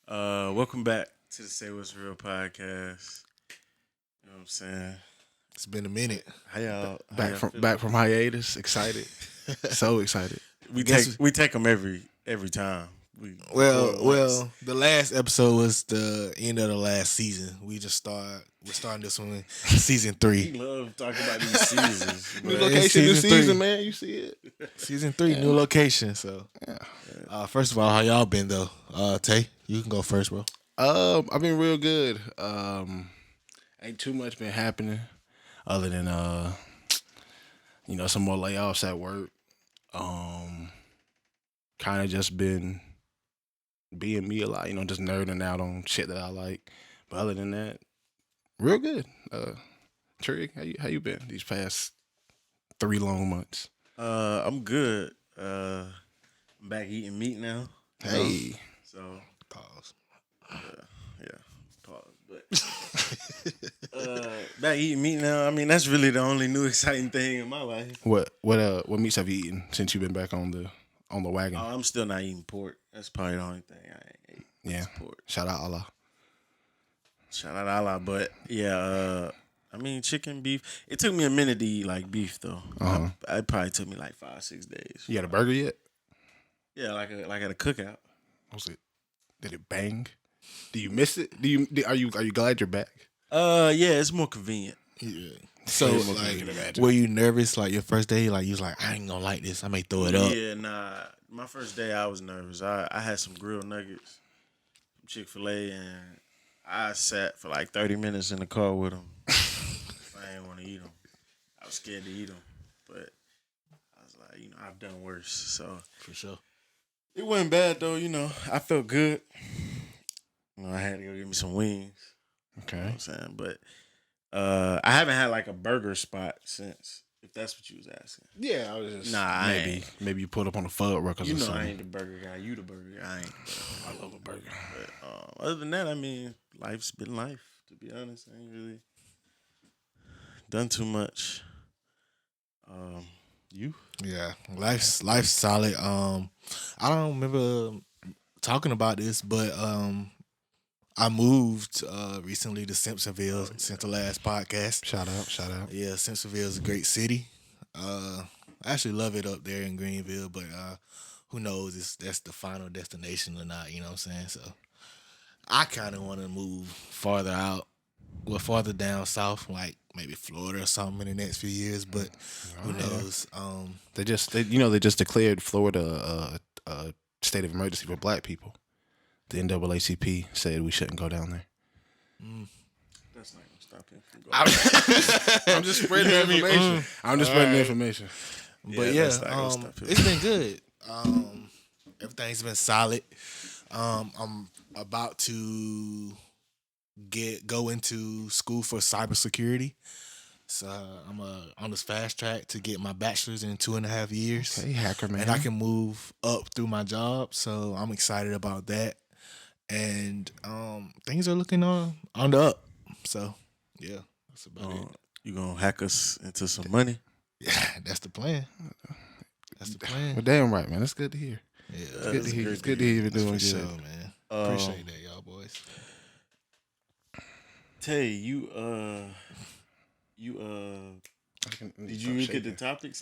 Welcome back to the Say What's Real podcast. You know what I'm saying? It's been a minute. How y'all Back from hiatus, excited, so excited. we take them every time. Well, the last episode was the end of the last season. We're starting this one, season 3. We love talking about these seasons. New bro. location, new season season, three. man. You see it? Season 3, new location. So, first of all, how y'all been though? Tay, you can go first, bro. I've been real good. Ain't too much been happening, other than some more layoffs at work. Kind of just been being me a lot. Just nerding out on shit that I like. But other than that, real good. Trig, how you been these past 3 long months? I'm good. I'm back eating meat now. Hey, So Pause. yeah, pause. But back eating meat now. I mean, that's really the only new exciting thing in my life. what meats have you eaten since you've been back on the wagon? I'm still not eating pork. That's probably the only thing I ain't ate. Yeah. Pork. Shout out Allah. Shout out Allah, but yeah, I mean chicken, beef. It took me a minute to eat like beef though. It probably took me like 5-6 days. You got a burger yet? Yeah, like at a cookout. Was it? Did it bang? Do you miss it? Are you glad you're back? Yeah, it's more convenient. Yeah. So, Yeah, more than I like, can imagine. were you nervous like your first day? Like, you was like, I ain't gonna like this. I may throw it up. Yeah, nah. My first day, I was nervous. I had some grilled nuggets from Chick-fil-A, and I sat for like 30 minutes in the car with them. I didn't want to eat them. I was scared to eat them, but I was like, I've done worse. So For sure. it wasn't bad though. I felt good. I had to go get me some wings. You know Okay. what I'm saying? But I haven't had like a burger spot since, if that's what you was asking. Yeah, I was just Nah, I ain't. maybe you pulled up on the Fudd Ruckers You or know something. I ain't the burger guy. You the burger guy. I ain't the burger guy. I love a burger. But other than that, I mean, life's been life, to be honest. I ain't really done too much. You? Yeah, life's solid. I don't remember talking about this, but I moved recently to Simpsonville since the last podcast. Shout out. Yeah, Simpsonville is a great city. I actually love it up there in Greenville, but who knows if that's the final destination or not, you know what I'm saying? So I kind of want to move farther out, farther down south, like maybe Florida or something in the next few years, but who knows? They just declared Florida a state of emergency for Black people. The NAACP said we shouldn't go down there. That's not going to stop him from going. I'm just spreading the information. I'm just spreading the information. But Yeah, yeah, that's not gonna stop him. it's been good. Everything's been solid. I'm about to go into school for cybersecurity. So I'm on this fast track to get my bachelor's in 2.5 years. Okay, hacker man. And I can move up through my job. So I'm excited about that. And things are looking on the up. So yeah, that's about it. You going to hack us into some money? Yeah, that's the plan. That's the plan. Well, damn right, man. That's good to hear. Yeah, It's good to hear. It's good to hear you're doing for good. sure, man. Appreciate that, y'all boys. Tay, did you look at the topics?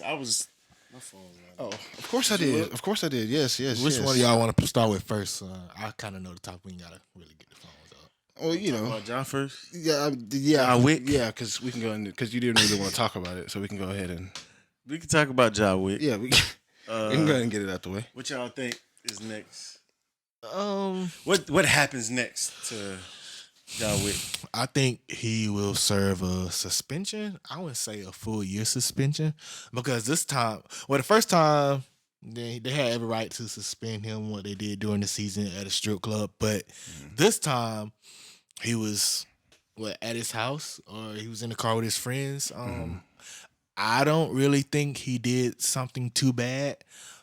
My phone was Oh, of course I did. Of course I did. Yes. Which one of y'all want to start with first? I kind of know the topic. We ain't gotta really get the phones up. Well, you know. About John first? Yeah, John Wick? Yeah, because we can go into because you didn't really want to talk about it, so we can go ahead and We can talk about John Wick. we can go ahead and get it out the way. What y'all think is next? Um, What happens next to John Wick? I think he will serve a suspension. I wouldn't say a full year suspension because this time, the first time they had every right to suspend him what they did during the season at a strip club, but this time he was at his house or he was in the car with his friends. I don't really think he did something too bad,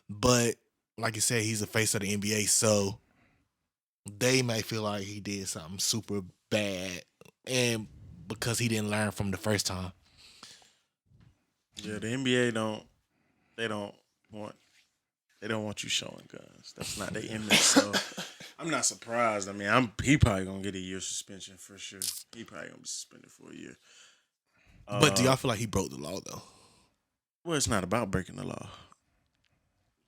but like you said, he's the face of the NBA, so they may feel like he did something super bad, and because he didn't learn from the first time. Yeah, the NBA don't want you showing guns. That's not their image. So I'm not surprised. I mean, he probably gonna get a year suspension for sure. He probably gonna be suspended for a year. But do y'all feel like he broke the law though? Well, it's not about breaking the law.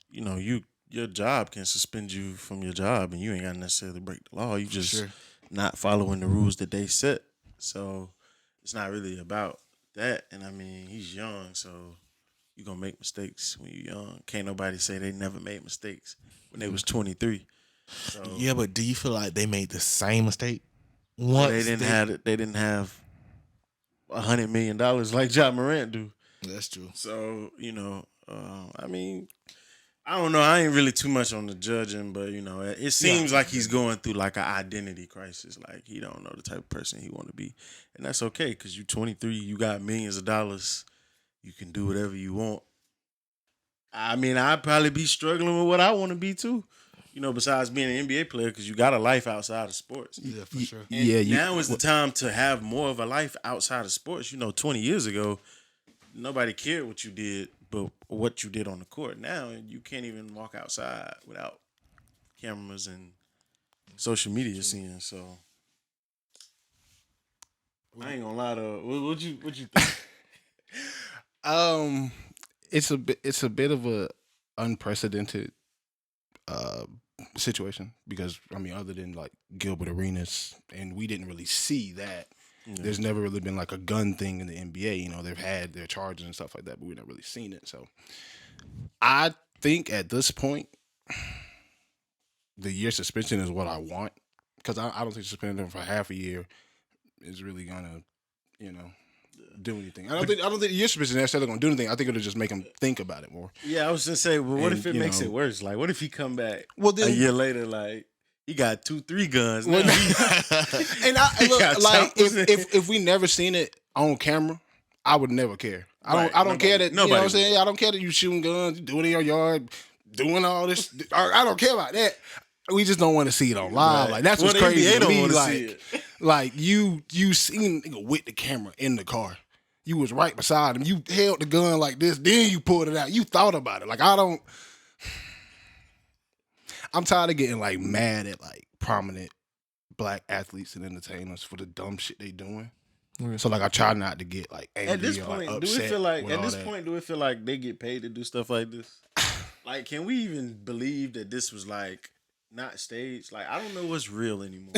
You know, your job can suspend you from your job, and you ain't got to necessarily break the law. You just not following the rules that they set. So it's not really about that. And I mean, he's young, so you gonna make mistakes when you're young. Can't nobody say they never made mistakes when they was 23. So Yeah, but do you feel like they made the same mistake? they didn't have $100 million like Ja Morant do. That's true. So you know, I mean, I don't know. I ain't really too much on the judging, but you know, it seems like he's going through like an identity crisis. Like he don't know the type of person he want to be, and that's okay because you 23, you got millions of dollars, you can do whatever you want. I mean, I'd probably be struggling with what I want to be too. You know, besides being an NBA player, because you got a life outside of sports. Yeah, for sure. And now is the time to have more of a life outside of sports. You know, 20 years ago, nobody cared what you did, but what you did on the court. Now you can't even walk outside without cameras and social media seeing. So I ain't gonna lie to what you think? It's a bit of a unprecedented situation because I mean, other than like Gilbert Arenas, and we didn't really see that. Yeah. There's never really been like a gun thing in the NBA. You know, they've had their charges and stuff like that, but we've never really seen it. So I think at this point, the year suspension is what I want because I don't think suspending them for half a year is really gonna, you know, do anything. I don't think the year suspension is necessarily gonna do anything. I think it'll just make them think about it more. Yeah, I was gonna say, well, what if it makes it worse? Like, what if he come back a year later, like? He got 2-3 guns. Now. And I look like if we never seen it on camera, I would never care. I don't care that you know what I'm saying. I don't care that you shooting guns, you doing it in your yard, doing all this. I don't care about that. We just don't want to see it on live. Right. Like that's what's crazy to me. Like you seen nigga with the camera in the car. You was right beside him. You held the gun like this. Then you pulled it out. You thought about it. Like I'm tired of getting like mad at like prominent black athletes and entertainers for the dumb shit they doing. Mm-hmm. So like I try not to get like angry at this point. Or, like, do it feel like they get paid to do stuff like this? Like, can we even believe that this was like not staged? Like, I don't know what's real anymore.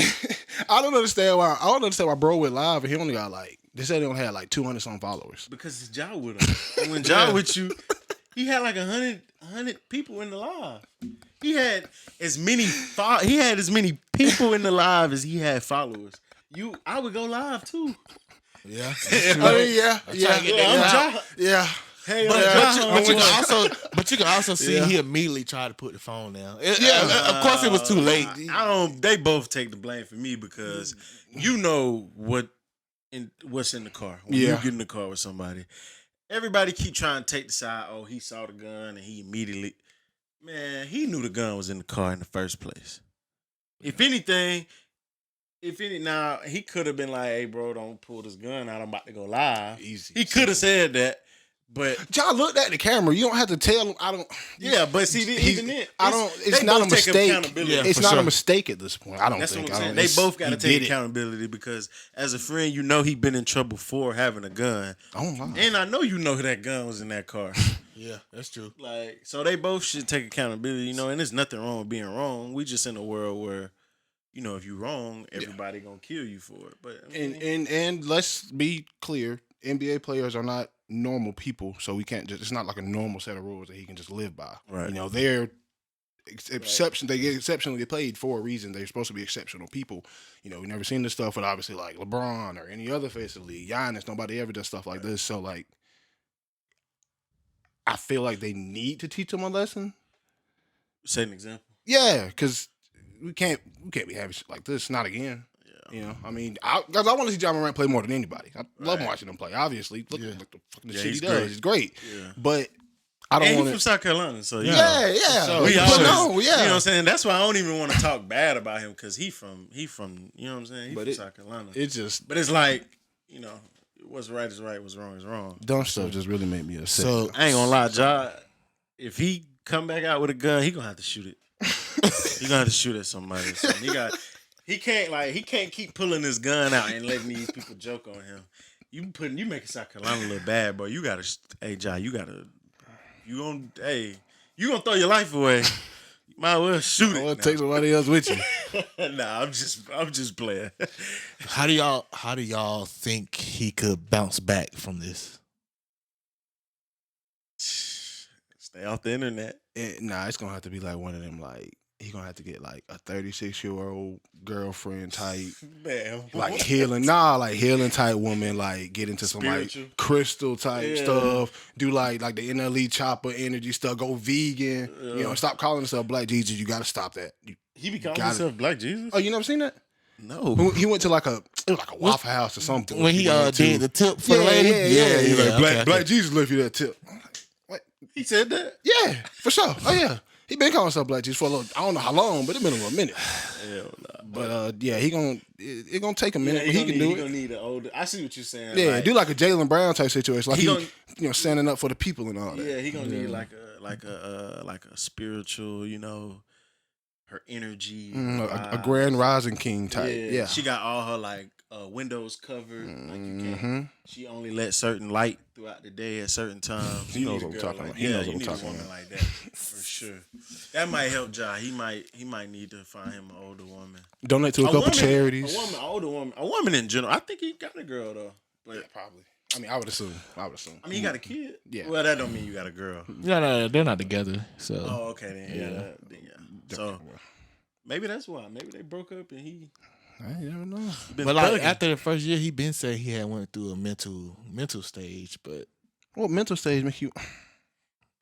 I don't understand why bro went live and he only got like they said he only had like 200 some followers because it's Ja with him. And when Ja with you. He had like 100 people in the live. He had as many people in the live as he had followers. I would go live too. Yeah. I mean, yeah. Hey, but you can also see he immediately tried to put the phone down. Of course it was too late. They both take the blame for me because you know what's in the car when you get in the car with somebody. Everybody keep trying to take the side. Oh, he saw the gun and he immediately... Man, he knew the gun was in the car in the first place. If anything, he could have been like, hey, bro, don't pull this gun out. I'm about to go live. Easy. He could have said that, but... Y'all looked at the camera. You don't have to tell him. I don't... Yeah, but see, even then... It's not a mistake. It's not a mistake at this point. I don't That's think. What I'm saying. They both got to take accountability because as a friend, you know he been in trouble for having a gun. Oh, my. And I know you know that gun was in that car. Yeah, that's true. Like, so they both should take accountability, you know, and there's nothing wrong with being wrong. We just in a world where, you know, if you're wrong, everybody gonna kill you for it. But I mean, and let's be clear, NBA players are not normal people, so we can't just it's not like a normal set of rules that he can just live by. Right. You know, they're exception they get exceptionally paid for a reason. They're supposed to be exceptional people. You know, we never seen this stuff with obviously like LeBron or any other face of the league. Giannis, nobody ever does stuff like this. So like I feel like they need to teach them a lesson. Set an example. Yeah, because we can't be having shit like this. Not again. Yeah. You know, I mean, because I want to see Ja Morant play more than anybody. I love watching him play. Obviously, look the fucking shit he does. He's great. Yeah. But I don't want to. He's from South Carolina, so yeah. So you know what I'm saying. That's why I don't even want to talk bad about him because he from you know what I'm saying. He's from South Carolina. But it's like you know. What's right is right, what's wrong is wrong. Dumb stuff just really made me upset. So I ain't gonna lie, Ja. If he come back out with a gun, he gonna have to shoot it. He gonna have to shoot at somebody. So he can't keep pulling his gun out and letting these people joke on him. You making South Carolina look bad, bro. You gotta, hey, Jai, you gonna throw your life away. You might as well shoot I it. want to take somebody else with you. Nah, I'm just playing. How do y'all think he could bounce back from this? Stay off the internet. It's gonna have to be like one of them. Like he gonna have to get like a 36-year-old girlfriend type, Man, like healing type woman. Like get into some Spiritual. like crystal type Yeah. stuff. Do like the NLE chopper energy stuff. Go vegan. You know, stop calling yourself Black Jesus. You gotta stop that. He be calling Got it. himself Black Jesus. Oh, you never seen that? No. He went to like a Waffle House or something. When he went to. did the tip for the lady? Yeah. He's like, okay. Black Jesus left you that tip. I'm like, what? He said that. Yeah, for sure. Oh yeah. He been calling himself Black Jesus for a little, I don't know how long, but it's been a little minute. Hell nah. But it gonna take a minute, but he can do He it. gonna need an older. I see what you're saying. Yeah, like, do like a Jaylen Brown type situation, like He he gonna- standing up for the people and all that. Yeah, he gonna need like a spiritual, her energy. A Grand Rising King type. Yeah, She got all her like windows covered. Like you Mm-hmm. can't. She only let certain light throughout the day at certain times. He You knows need a what I'm girl talking like- about. He knows you what I'm need talking a woman about. like that for sure. That might help Jai. He might need to find him an older woman. Donate to a couple charities. A older woman, a woman in general. I think he got a girl though. But Probably. I mean, I would assume. I mean, he got a kid. Yeah. Well, that don't mean you got a girl. No, they're not together. So Oh, okay then. Yeah. So maybe that's why. Maybe they broke up and he. You never know. Been but like thugging. after the first year, he been saying he had went through a mental stage, but What mental stage make you?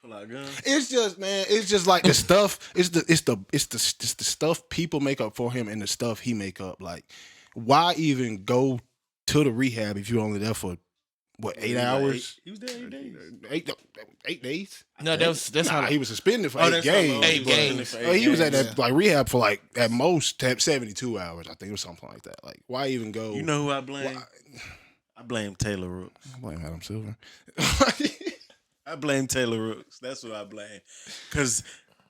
pull out guns. It's just, man. It's just like the stuff. It's the stuff people make up for him and the stuff he make up. Like, why even go to the rehab if you're only there for what 8 hours? He was there 8 days. 8 days. no, that's Nah, not. he was suspended for Oh, 8 that's games. not- Eight he was in games. there for Oh, he was at games. that like rehab for like at most 72 hours, I think, or something like that. Like, why even go? You know who I blame? Why- I blame Taylor Rooks. I blame Adam Silver. I blame Taylor Rooks. That's what I blame. Cause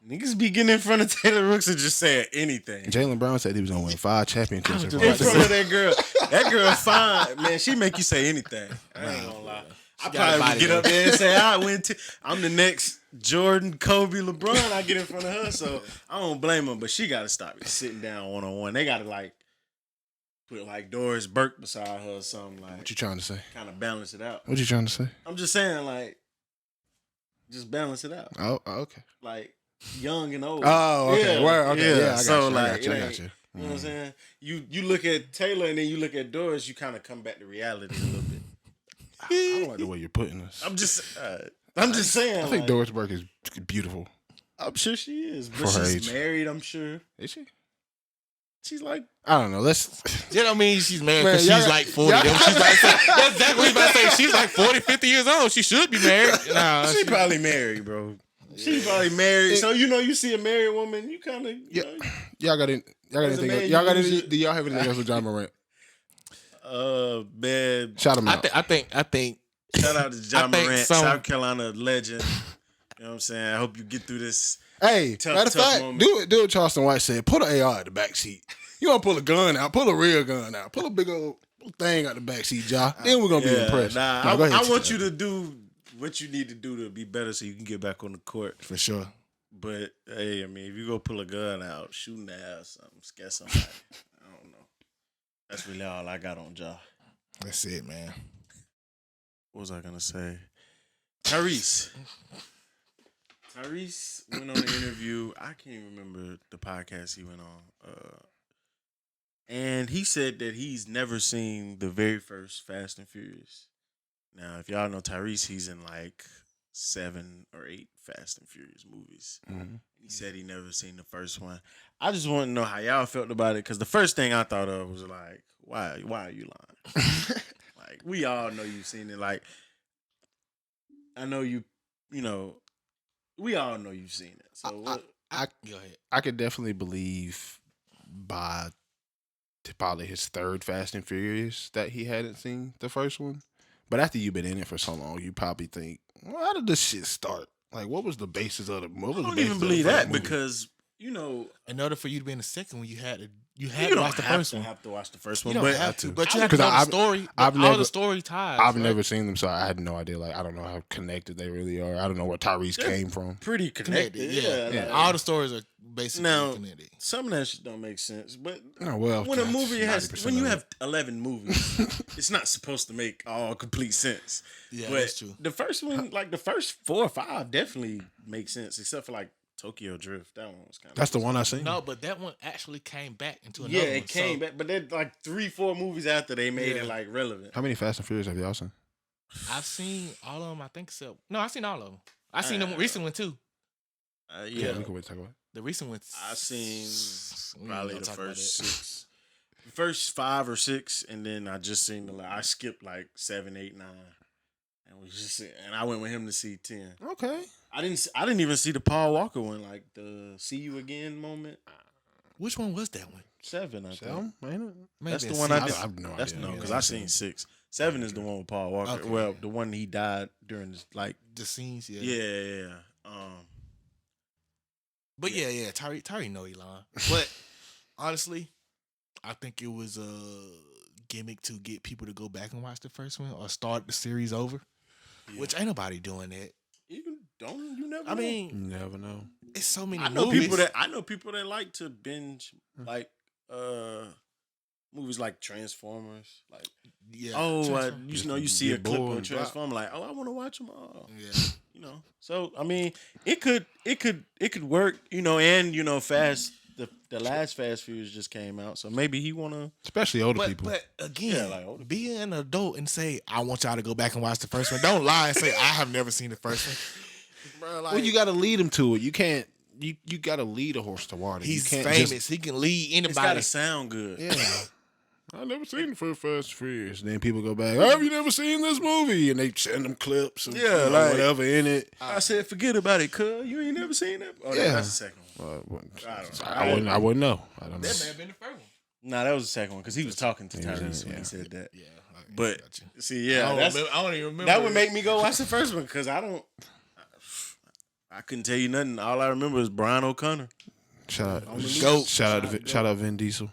niggas be getting in front of Taylor Rooks and just saying anything. Jaylen Brown said he was gonna win 5 championships. I was in In just front front of that girl. That girl fine. Man, she make you say anything. I ain't gonna lie. I got a probably body would get though. up there and say, I'm the next Jordan, Kobe, LeBron. I get in front of her. So I don't blame her, but she gotta stop sitting down one-on-one. They gotta like put like Doris Burke beside her or something, like What you trying to say? kind of balance it out. What you trying to say? I'm just saying, like, just balance it out. Oh, okay. Like young and old. Oh, okay. Yeah, Word, okay. Yeah, I got So, you. like, I got you. I it got ain't- you. You know what I'm saying? You look at Taylor and then you look at Doris, you kind of come back to reality a little bit. I don't like the way you're putting this. I'm just saying. I think like, Doris Burke is beautiful. I'm sure she is, but For her she's age. married. I'm sure Is she? she's like. I don't know. Let's. You don't mean she's married Man, because y'all she's got- like 40. y'all- She's like, that's exactly what he's about to say. She's like 40, 50 years old. She should be married. Nah, She probably married, bro. She probably married. So you see a married woman, you kind of Yeah. Y'all got As a anything? man, Y'all got you any? should- Do y'all have anything else with John Morant? man. Shout him I out. think Shout out to John think Morant, some- South Carolina legend. You know what I'm saying? I hope you get through this. Hey, Tough- matter of tough fact, moment. do what Charleston White said. Put an AR in the back seat. You want to pull a gun out? Pull a real gun out. Pull a big old thing out the back seat, Ja. Then we're gonna be impressed. Nah, No, go ahead, I want T. you to do what you need to do to be better so you can get back on the court. for sure. But hey, I mean, if you go pull a gun out, shooting the ass, something, scare somebody. I don't know. That's really all I got on Ja. That's it, man. What was I gonna say? Tyrese went on an interview. I can't even remember the podcast he went on. And he said that he's never seen the very first Fast and Furious. Now, if y'all know Tyrese, he's in like 7 or 8 Fast and Furious movies. Mhm. He said he never seen the first one. I just want to know how y'all felt about it, because the first thing I thought of was like, why are you lying? Like, we all know you've seen it. Like, I know you know, we all know you've seen it. So what? Go ahead. I could definitely believe by probably his 3rd Fast and Furious that he hadn't seen the first one. But after you've been in it for so long, you probably think, well, how did this shit start? Like, what was the basis of the movie? I don't even believe that, because you know, In order for you to be in the second one, you had to you watch don't the have first to one. have to watch the first You one, don't but have to, but you have to 'cause know the I've- story. I've all never- the story ties. I've right? never seen them, so I had no idea. Like, I don't know how connected they really are. I don't know where Tyrese They're came from. pretty connected. Yeah, Yeah. like- All the stories are basically Now, connected. some of that shit don't make sense, but Oh, well, when a that's movie has 90% when you of it. have 11 movies, it's not supposed to make all complete sense. Yeah, but that's true. the first one, like the first 4 or 5, definitely make sense, except for like Tokyo Drift. That one was kind of That's the one I seen. No, but that one actually came back into another yeah, one. it came back, but then like 3-4 movies after they made Yeah. it like relevant. How many Fast and Furious have y'all seen? I've seen all of them. I think so. No, I've seen all of them. I seen the recent one too. Yeah, we can wait to talk about it. The recent one. I seen we probably ain't the gonna talk about first that. 6, the first 5 or 6, and then I just seen I skipped like 7, 8, 9, and I went with him to see 10. Okay. I didn't even see the Paul Walker one, like the "See You Again" moment. Which one was that one? 7, I think. Seven? Ain't it? Maybe That's the it's one six. I did. I have no That's idea. no, because Yeah, I seen 6. 7 is the one with Paul Walker. Okay. Well, the one he died during this, like, The scenes, yeah. yeah. But yeah. Tyree know he lying. But honestly, I think it was a gimmick to get people to go back and watch the first one or start the series over. Yeah. Which ain't nobody doing that. You never. I know. mean, You never know. it's so many I know movies. people that like to binge like movies like Transformers. Like, Yeah. you see a Get clip bored of and drop. Transformers, like, I want to watch them all. Yeah. So I mean, it could work. And Fast the last Fast Furious just came out, so maybe he wanna. Especially older But, people. but again, Yeah, like older be an adult and say, I want y'all to go back and watch the first one. Don't lie and say, I have never seen the first one. Bro, like, Well, you got to lead them to it. You can't. You got to lead a horse to water. he's you can't famous. just- He can lead It's anybody. gotta sound good. yeah. I never seen the first Fast and Furious. And then people go back. Have you never seen this movie? And they send them clips. And, Yeah, like- whatever in it. I said, forget about it, cuz you ain't never seen that. Oh, Yeah. that's the second one. I wouldn't. I wouldn't know. I don't know. That may have been the first one. Nah, that was the second one because he was talking to He was in Tyrese it, when yeah. he said that. Yeah. But got you. see, yeah, I don't even remember. that would make me go watch the first one because I couldn't tell you nothing. All I remember is Brian O'Connor. Shout On the out. loop. Shout out Vin Diesel.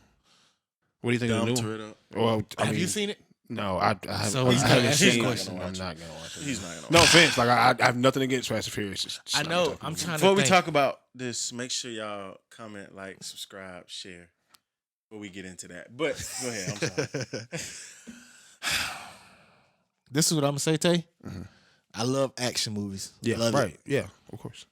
What do you think of the Dumb new one? Twitter. Well, I Have mean, you seen it? No, I haven't. So I he's haven't gonna ask seen you a it. question. I'm not gonna watch it. He's not gonna. No watch offense. Like I have nothing against Fast and Furious. It's just I not know. the type of I'm movie. trying to Before we think. talk about this, make sure y'all comment, like, subscribe, share. Before we get into that, but go ahead. I'm sorry. This is what I'm gonna say, Tay. Mhm. I love action movies. Yeah, love right. It. Yeah, of course.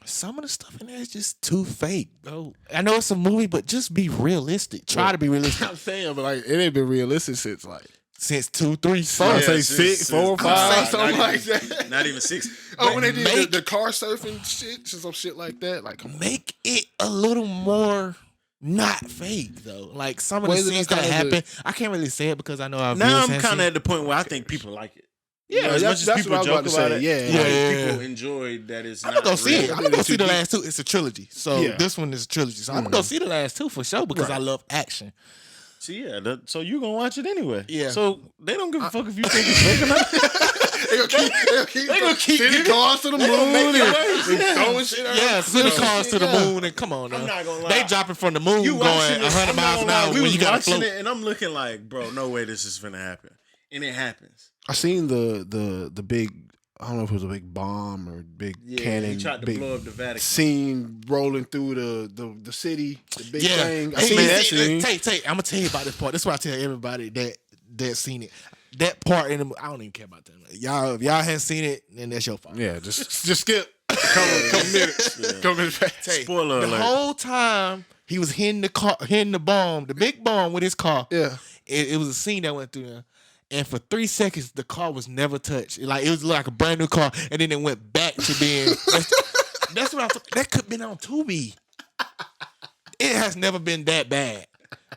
Some of the stuff in there is just too fake, bro. I know it's a movie, but just be realistic. Try to be realistic. I'm saying, but like it ain't been realistic since like Since 2, 3, 4. I'd say since- 6, 4, since- 5, not something even- like that. Not even 6. Oh, when they did make- the car surfing shit, some shit like that. Like, come on. Make it a little more not fake though. Like some of Well, the isn't scenes that that kinda happen, I can't really say it because I know our Now viewers I'm have kind seen of it. at the point where I think people like it. Yeah, as that's much as people what I was joke about to about say. it. Yeah, Yeah. People enjoy that it's. I'm gonna go see it. real. I'm gonna go see the Too deep. last two. It's a trilogy, so Yeah. this one is a trilogy. So I'm gonna go see the last two for sure because Right. I love action. See, yeah. So you gonna watch it anyway? Yeah. So they don't give a fuck if you think it's fake or not. They gonna keep giving- sending cars to the moon gonna make and it worse. Yeah. throwing shit out. Yeah, send the cars to the Yeah. moon and come on now. I'm not gonna lie. They dropping from the moon You going watching 100 it, miles an hour We when was you gotta watching float. it, and I'm looking like, bro, no way this is gonna happen, and it happens. I seen the big. I don't know if it was a big bomb or big cannon. He tried to big blow up the Vatican. scene rolling through the city. The big Yeah, thing. I Hey, seen man, that scene. Tay, I'm gonna tell you about this part. This is what I tell everybody that seen it. That part in the I don't even care about that. Y'all, if y'all haven't seen it, then that's your fault. Yeah, just skip. Couple minutes. Couple minutes fast. Tay, Spoiler the alert. whole time he was hitting the bomb, the big bomb with his car. Yeah. It was a scene that went through there. And for 3 seconds, the car was never touched. Like it was like a brand new car, and then it went back to being. That's what I thought. That could have been on Tubi. It has never been that bad.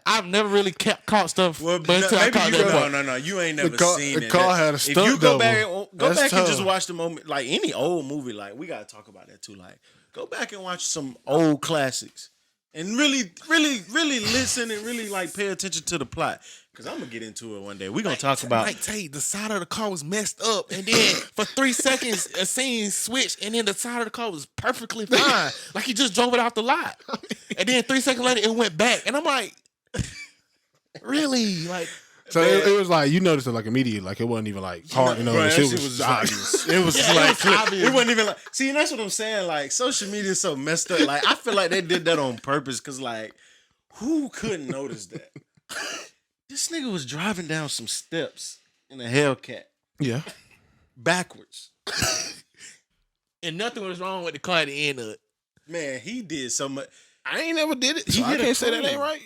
I've never really caught stuff, Well, but until I maybe caught you that go. part. No. You ain't never car- seen the it. car had a If stunt you go double. back, and That's and just tough. watch the moment, like any old movie. Like we gotta talk about that too. Like go back and watch some old classics, and really listen and really like pay attention to the plot. Because I'm going to get into it one day. We're going to talk about... Like, the side of the car was messed up. And then for 3 seconds, a scene switched. And then the side of the car was perfectly fine. Like he just drove it out the lot. And then 3 seconds later, it went back. And I'm like, really? Like... So it was like, you noticed it like immediately. Like it wasn't even like hard to notice. It was obvious. It was obvious. It wasn't even like... See, and that's what I'm saying. Like, social media is so messed up. Like, I feel like they did that on purpose. Because, like, who couldn't notice that? This nigga was driving down some steps in a Hellcat. Yeah. Backwards. And nothing was wrong with the car at the end of it. Man, he did so much. I ain't never did it. So I can't say that ain't right.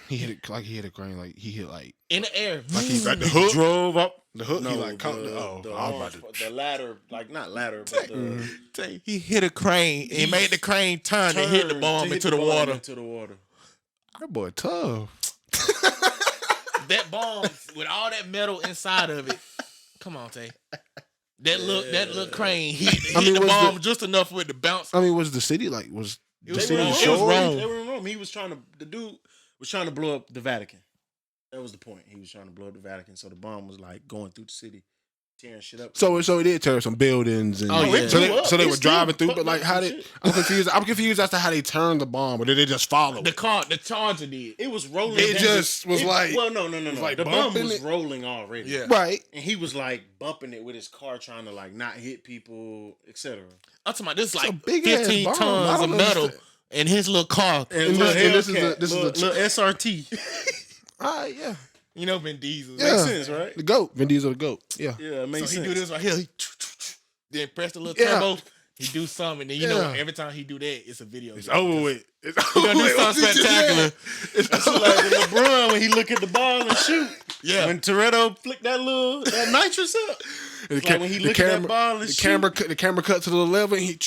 He hit it like he hit a crane. Like he hit like in the air. Like he the hook drove up. The hook. No, he like the ladder, like not ladder, but he hit a crane and made the crane turn and hit the bomb into the water. Into the water. That boy tough. That bomb with all that metal inside of it. Come on, Tay. That little crane hit the bomb just enough for it to bounce. I mean, was the city like was the city wrong? It was wrong. They were in Rome. He was trying to. The dude was trying to blow up the Vatican. That was the point. He was trying to blow up the Vatican, so the bomb was like going through the city, tearing shit up. So he did tear some buildings, and so they were driving through. But like, how did I'm confused? I'm confused as to how they turned the bomb, or did they just follow the car? The Charger did. It was rolling. It just was like, well, no. Like the bomb was rolling already. Yeah, right. And he was like bumping it with his car, trying to like not hit people, etc. I'm talking about this like big 15 tons of metal in his little car. And this is a little SRT. Yeah. You know Vin Diesel. Yeah. Makes sense, right? The GOAT. Vin Diesel, the GOAT. Yeah. Yeah, it makes so sense. he do this right here. Then press the little turbo. He do something, and then you know every time he do that, it's a video. It's over with. He gonna do something spectacular. It's like when LeBron when he look at the ball and shoot. Yeah. When Toretto flick that nitrous up. Like when he look at that ball and shoot. The camera cut to the level and he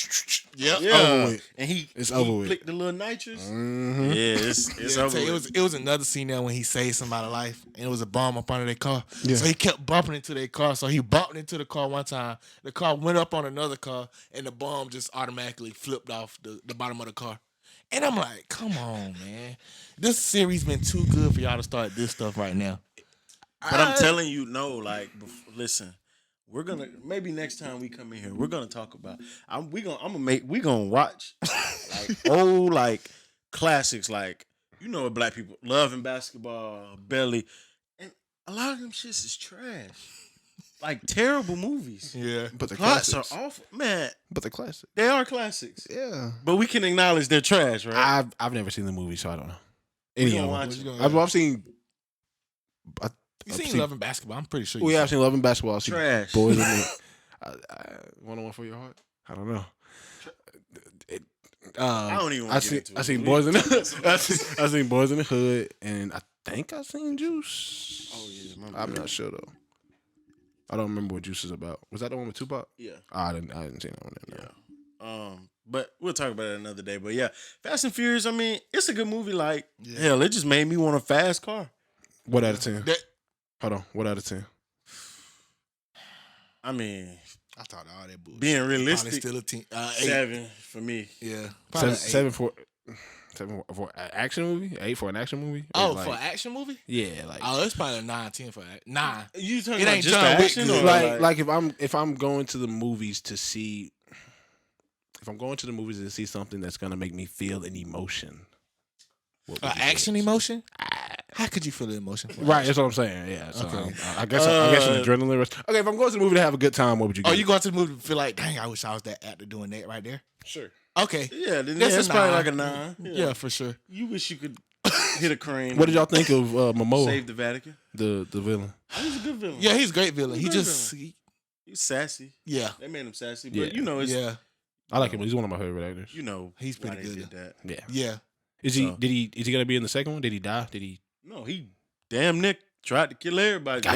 over with. And it's over with. Flick the little nitrous. Mm-hmm. Yeah, it's over with. It was another scene there when he saved somebody's life and it was a bomb up under their car. Yeah. So he kept bumping into their car. So he bumped into the car one time. The car went up on another car and the bomb just automatically flipped off the bottom of the car. And I'm like, come on, man. This series been too good for y'all to start this stuff right now. But I'm telling you, no, like, listen, we're gonna maybe next time we come in here, we're gonna talk about. We gonna watch like old like classics, like you know what black people love in basketball, Belly, and a lot of them shits is trash, like terrible movies. Yeah, but the plots classics are awful, man. But the classics, they are classics. Yeah, but we can acknowledge they're trash, right? I've never seen the movie, so I don't know. Any of them. I've seen. You seen Love and Basketball? I'm pretty sure. I've seen Love and Basketball. I've seen trash. Boys in the 101 for Your Heart. I don't know. I don't even. I seen Boys in the. I seen Boys in the Hood, and I think I seen Juice. Oh yeah, I'm not sure though. I don't remember what Juice is about. Was that the one with Tupac? Yeah. I didn't see that one. Yeah. But we'll talk about it another day. But yeah, Fast and Furious. I mean, it's a good movie. Like hell, it just made me want a fast car. What out of 10? Hold on. What out of 10? I mean, I thought all that bullshit. Being realistic, still a 10, 7 for me. Yeah, 7 for an action movie. 8 for an action movie. Oh, for an action movie? Yeah, like it's probably a 9, 10 for 9. You talking it about ain't just John Wick action, or like if I'm going to the movies to see, if I'm going to the movies to see something that's gonna make me feel an emotion. Action emotion? How could you feel the emotion? Right, that's what I'm saying. Yeah, so okay. I guess an adrenaline rush. Okay, if I'm going to the movie to have a good time, what would you get? Oh, you going to the movie to feel like, dang, I wish I was that actor doing that right there? Sure. Okay. Yeah, that's probably like a 9. Yeah, for sure. You wish you could hit a crane. What did y'all think of Momoa? Save the Vatican. The villain. He's a good villain. Yeah, he's a great villain. He's sassy. Yeah. They made him sassy, but you know, it's I like him. He's one of my favorite actors. You know, he's pretty good. Did that. Yeah. Yeah. Is he gonna be in the second one? Did he die? No, he damn Nick tried to kill everybody.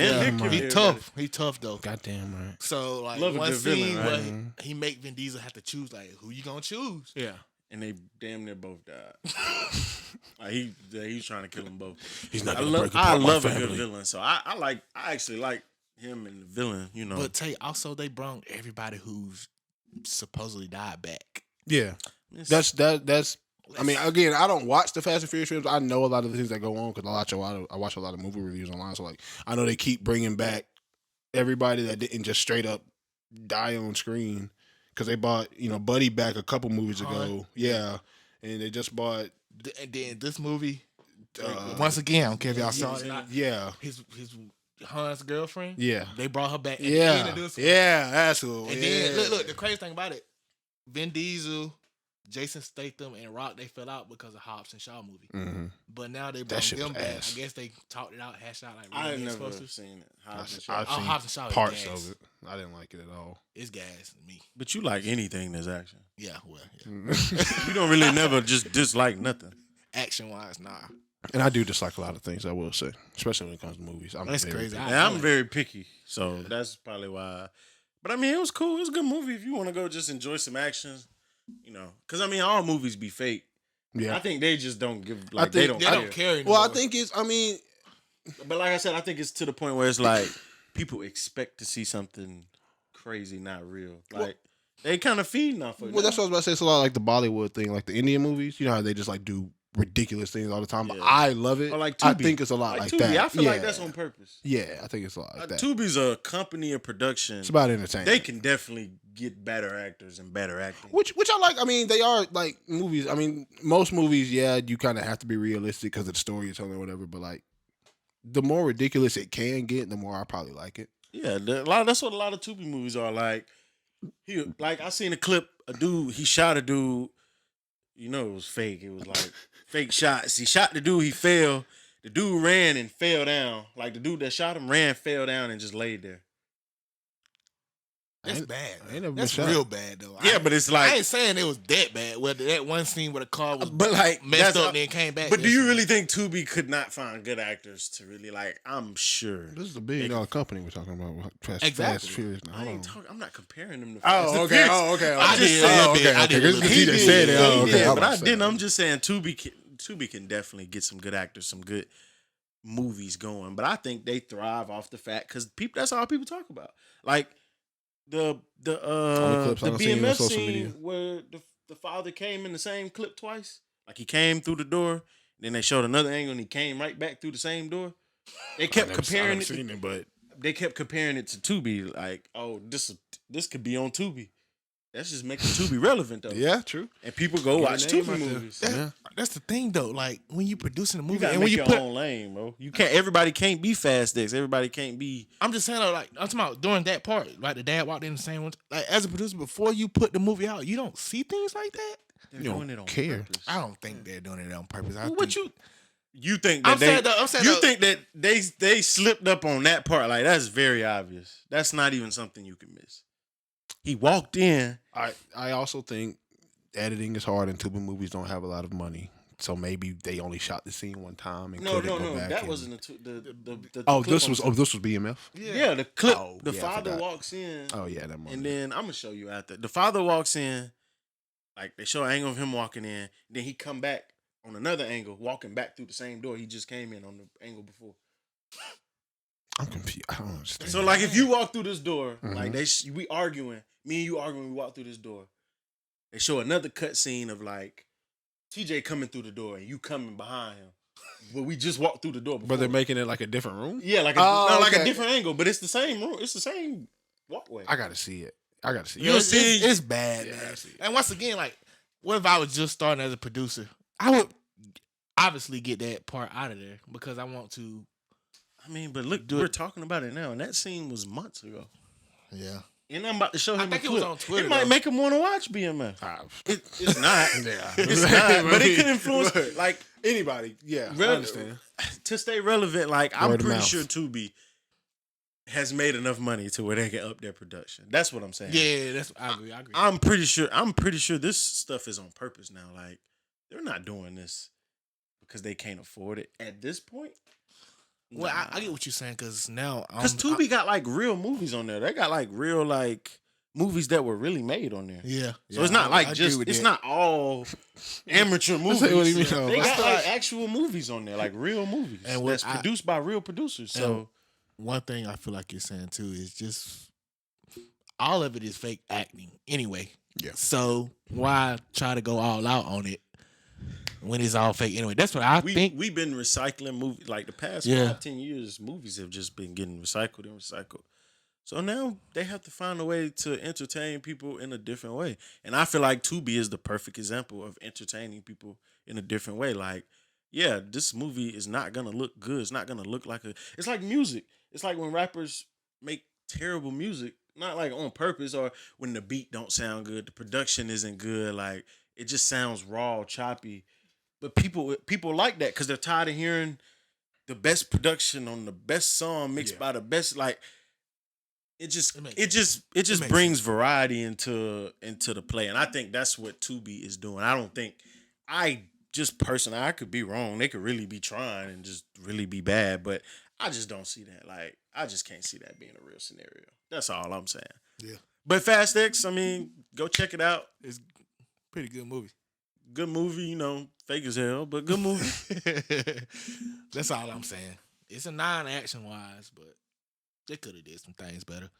He tough. He tough though. Goddamn right. So like Love one scene villain, right? where he make Vin Diesel have to choose like who you gonna choose. Yeah. And they damn near both died. Like he's trying to kill them both. He's not. I love a good villain, so I actually like him and the villain. You know, but also they brought everybody who's supposedly died back. Yeah, that's I mean, again, I don't watch the Fast and Furious films. I know a lot of the things that go on because I watch a lot of movie reviews online. So like, I know they keep bringing back everybody that didn't just straight up die on screen because they bought Buddy back a couple movies ago. Yeah, and they just bought. And then this movie, once again, I don't care if y'all saw it. Yeah, his Han's girlfriend. Yeah, they brought her back. At yeah, the end of this one. Yeah, that's cool. And then look, the crazy thing about it, Vin Diesel, Jason Statham, and Rock, they fell out because of Hobbs and Shaw movie. Mm-hmm. But now they brought them back. I guess they talked it out, hashed out like I really never supposed to. seen it. I've seen Hobbs and Shaw parts is gas. of it. I didn't like it at all. It's gas to me. But you like anything that's action. Yeah, well, You don't really never just dislike nothing. action wise, nah. And I do dislike a lot of things, I will say, especially when it comes to movies. That's crazy. I'm very picky, so that's probably why. But I mean, it was cool. It was a good movie if you want to go just enjoy some action, Because I mean, all movies be fake. Yeah, I think they just don't give. I think they don't care anymore. Well, I think it's. I mean, but like I said, I think it's to the point where it's like people expect to see something crazy, not real. Like they kind of feeding off of it. Well, that's what I was about to say. It's a lot like the Bollywood thing, like the Indian movies. You know how they just like do ridiculous things all the time. But I love it. Or like I Tubi. think it's a lot like Tubi, that. I feel like that's on purpose. Yeah, I think it's a lot like that. Tubi's a company of production. It's about entertainment. They can definitely get better actors and better acting. Which I like. I mean, they are like movies. I mean, most movies, you kind of have to be realistic because of the story you're telling or whatever. But like, the more ridiculous it can get, the more I probably like it. Yeah, that's what a lot of Tubi movies are like. I seen a clip. A dude, he shot a dude. It was fake. It was like fake shots. He shot the dude. He fell. The dude ran and fell down. Like the dude that shot him ran, fell down, and just laid there. That's bad. I ain't never That's been shot. real bad though. Yeah, but it's like I ain't saying it was that bad. Well, that one scene where the car was messed messed up and then came back. But do you really think Tubi could not find good actors to really like? I'm sure. This is a $1 billion company we're talking about. Exactly. Furious. Now, I'm not comparing them to Fast and okay. Furious. Oh, okay. I did a little bit. I did a little bit. He just said it. Oh, okay. Yeah, but I didn't. I'm just saying Tubi can definitely get some good actors, some good movies going. But I think they thrive off the fact because that's all people talk about. Like the BMF scene where the father came in the same clip twice. Like he came through the door, then they showed another angle and he came right back through the same door. They kept comparing it, but they kept comparing it to Tubi. Like, oh, this could be on Tubi. That's just making Tubi relevant though. Yeah, true. And people go watch Tubi movies. That's the thing though. Like when you producing a movie, You gotta and make when you your own lane, bro. You can't. Everybody can't be Fast X. Everybody can't be. I'm just saying, like I'm talking about during that part, like the dad walked in the same one. Like as a producer, before you put the movie out, you don't see things like that. They're doing it on care. purpose. I don't think they're doing it on purpose. You think that think that they slipped up on that part? Like that's very obvious. That's not even something you can miss. He walked in. I also think editing is hard and Tubi movies don't have a lot of money. So maybe they only shot the scene one time and No. Back That wasn't the this was BMF. Yeah, the clip. Oh, the yeah, I father forgot. walks in. Oh yeah, that one. And then I'm gonna show you after. The father walks in. Like they show an angle of him walking in. Then he come back on another angle, walking back through the same door he just came in on the angle before. I'm confused. I don't understand. So like if you walk through this door, Mhm. like we arguing, me and you arguing, we walk through this door. They show another cut scene of like TJ coming through the door and you coming behind him. But we just walked through the door before. But they're making it like a different room? Yeah, like okay. a different angle, but it's the same room. It's the same walkway. I gotta see it. You'll see it's bad, Yeah, man. I see. And once again, like, what if I was just starting as a producer? I would obviously get that part out of there because I want to. I mean, but look, we're talking about it now, and that scene was months ago. Yeah. And I'm about to show him. I think a it was clip. on Twitter. It might though. make him want to watch BMF. It's not. Yeah. It's not. But it could influence like anybody. Yeah, I understand. To stay relevant. Like I'm Word of pretty mouth. sure Tubi has made enough money to where they can up their production. That's what I'm saying. Yeah, I agree. I'm pretty sure this stuff is on purpose now. Like they're not doing this because they can't afford it at this point. Well, I get what you're saying because now Because Tubi got like real movies on there. They got like real like movies that were really made on there. Yeah. So it's not like I just agree with it's that. not all amateur movies. What do you mean? They got like actual movies on there, like real movies, And that's produced by real producers. So one thing I feel like you're saying too is just all of it is fake acting anyway. Yeah. So why try to go all out on it when it's all fake anyway. That's what I think. We've been recycling movies like the past Yeah. 5-10 years. Movies have just been getting recycled and recycled. So now they have to find a way to entertain people in a different way. And I feel like Tubi is the perfect example of entertaining people in a different way. Like, yeah, this movie is not gonna look good. It's not gonna look like it's like music. It's like when rappers make terrible music, not like on purpose, or when the beat don't sound good, the production isn't good, like it just sounds raw, choppy. But people like that because they're tired of hearing the best production on the best song mixed by the best. Like it just brings variety into the play, and I think that's what Tubi is doing. I don't think I just personally, I could be wrong. They could really be trying and just really be bad, but I just don't see that. Like I just can't see that being a real scenario. That's all I'm saying. Yeah. But Fast X, I mean, go check it out. It's a pretty good movie. Good movie, you know, fake as hell, but good movie. That's all I'm saying. It's a 9 action wise, but they could have did some things better.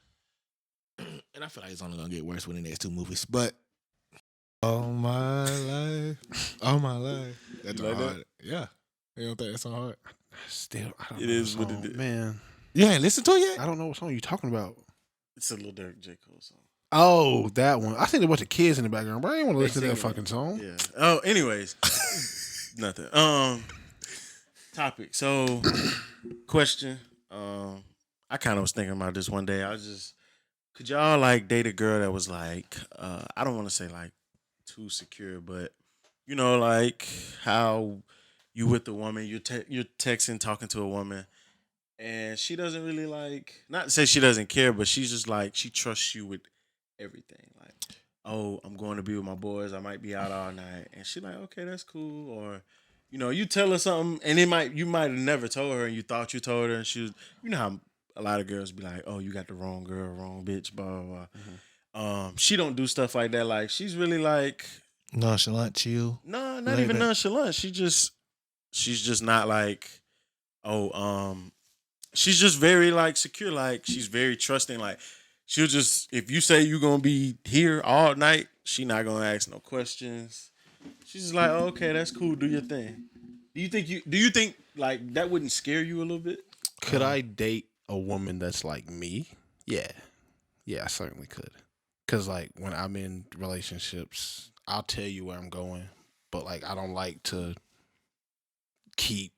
And I feel like it's only gonna get worse with the next 2 movies. But all my life. That's You like hard. that? Yeah. You don't think that's so hard? Still, I don't It know is the what it song. is. Man, You ain't listened to it yet? I don't know what song you talking about. It's a Lil Durk J. Cole song. Oh, that one. I think there was a bunch of kids in the background, but I didn't want to listen to that singing fucking song. Yeah. Oh, anyways. Nothing. Topic. So, question. I kind of was thinking about this one day. Could y'all like date a girl that was like, I don't want to say like too secure, but you know, like how you with the woman, you're texting, talking to a woman, and she doesn't really like, not to say she doesn't care, but she's just like, she trusts you with everything. Like, oh, I'm going to be with my boys. I might be out all night, and she like, okay, that's cool. Or, you know, you tell her something, and you might have never told her, and you thought you told her, and she was, you know how a lot of girls be like, oh, you got the wrong girl, wrong bitch, blah blah blah. Mm-hmm. She don't do stuff like that. Like, she's really like Nonchalant, chill. no, not even nonchalant. She's just not like, she's just very like secure. Like, she's very trusting. Like, she'll just, if you say you're gonna be here all night, she not gonna ask no questions. She's just like, oh, okay, that's cool. Do your thing. Do you think like that wouldn't scare you a little bit? Could I date a woman that's like me? Yeah, I certainly could. Cause like when I'm in relationships, I'll tell you where I'm going, but like I don't like to keep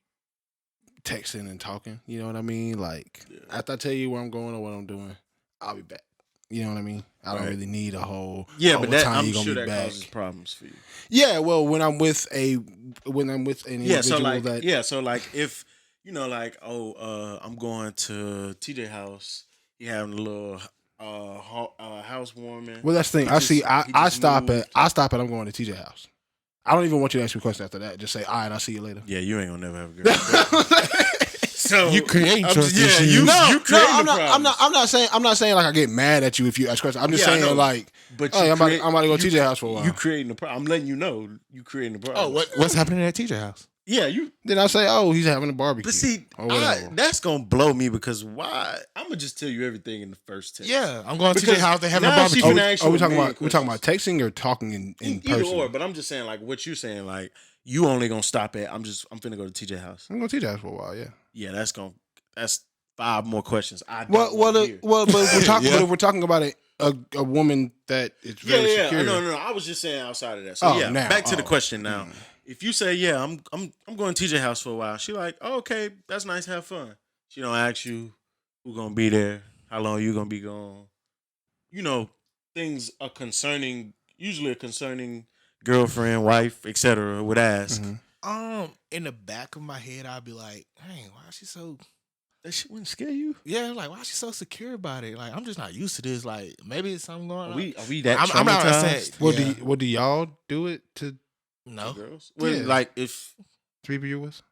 texting and talking. You know what I mean? Like after I tell you where I'm going or what I'm doing, I'll be back. You know what I mean? I don't really need a whole but that, time I'm you gonna sure be that back. causes problems for you. Yeah, well, when I'm with an individual So like if you know, like, I'm going to TJ house. He having a little housewarming. Well, that's the thing. I stop at I'm going to TJ house. I don't even want you to ask me questions after that. Just say, all right, I'll see you later. Yeah, you ain't gonna never have a girl. So you create trust issues. issues. I'm not saying like I get mad at you if you ask questions. I'm just saying like, but I'm about to go to TJ house for a while. You creating the problem. I'm letting you know you creating the problem. Oh, what's happening at TJ house? Yeah, you. Then I say, oh, he's having a barbecue. But see, that's gonna blow me because why? I'm gonna just tell you everything in the first text. Yeah, I'm going to TJ house. They having a now she barbecue. finna ask Are you we a talking million about texting or talking in either person? or? But I'm just saying like what you're saying. Like you only gonna stop at. I'm finna go to TJ house. I'm going to TJ house for a while. Yeah. Yeah, that's 5 more questions. But if we're talking about a woman that is very secure. No. I was just saying outside of that. So back to the question now. If you say, yeah, I'm going to TJ house for a while, she like, oh, okay, that's nice, have fun. She don't ask you who gonna be there, how long you gonna be gone. You know, things are usually a concerning girlfriend, wife, etc. would ask. Mm-hmm. In the back of my head, I'd be like, dang, why is she so? That shit wouldn't scare you? Yeah, like why is she so secure about it? Like I'm just not used to this. Like maybe it's something going on. Are we that traumatized? I'm not saying. Well, do y'all do it to no girls? Well, like if 3 of you was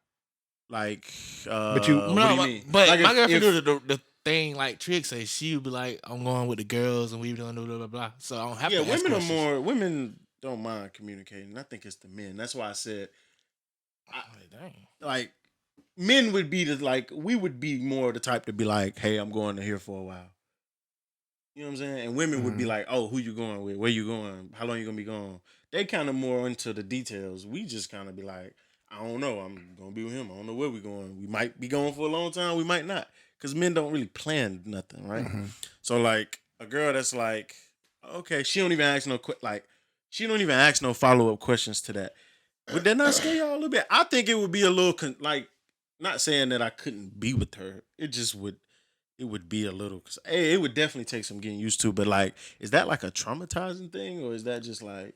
like, but you what do you mean? But like my girlfriend do the thing like Trick says. She would be like, I'm going with the girls and we doing blah blah blah. So I don't have to. Yeah, women don't mind communicating. I think it's the men. That's why I said, like. Men would be we would be more the type to be like, hey, I'm going to here for a while. You know what I'm saying? And women would be like, oh, who you going with? Where you going? How long you gonna be gone? they kind of more into the details. We just kind of be like, I don't know. I'm gonna be with him. I don't know where we going. We might be going for a long time. We might not, because men don't really plan nothing, right? So like a girl that's like, okay, she don't even ask she don't even ask no follow up questions to that. Would that not scare y'all a little bit? I think it would be a little not saying that I couldn't be with her. It just would. It would be a little, cause it would definitely take some getting used to. But like, is that like a traumatizing thing, or is that just like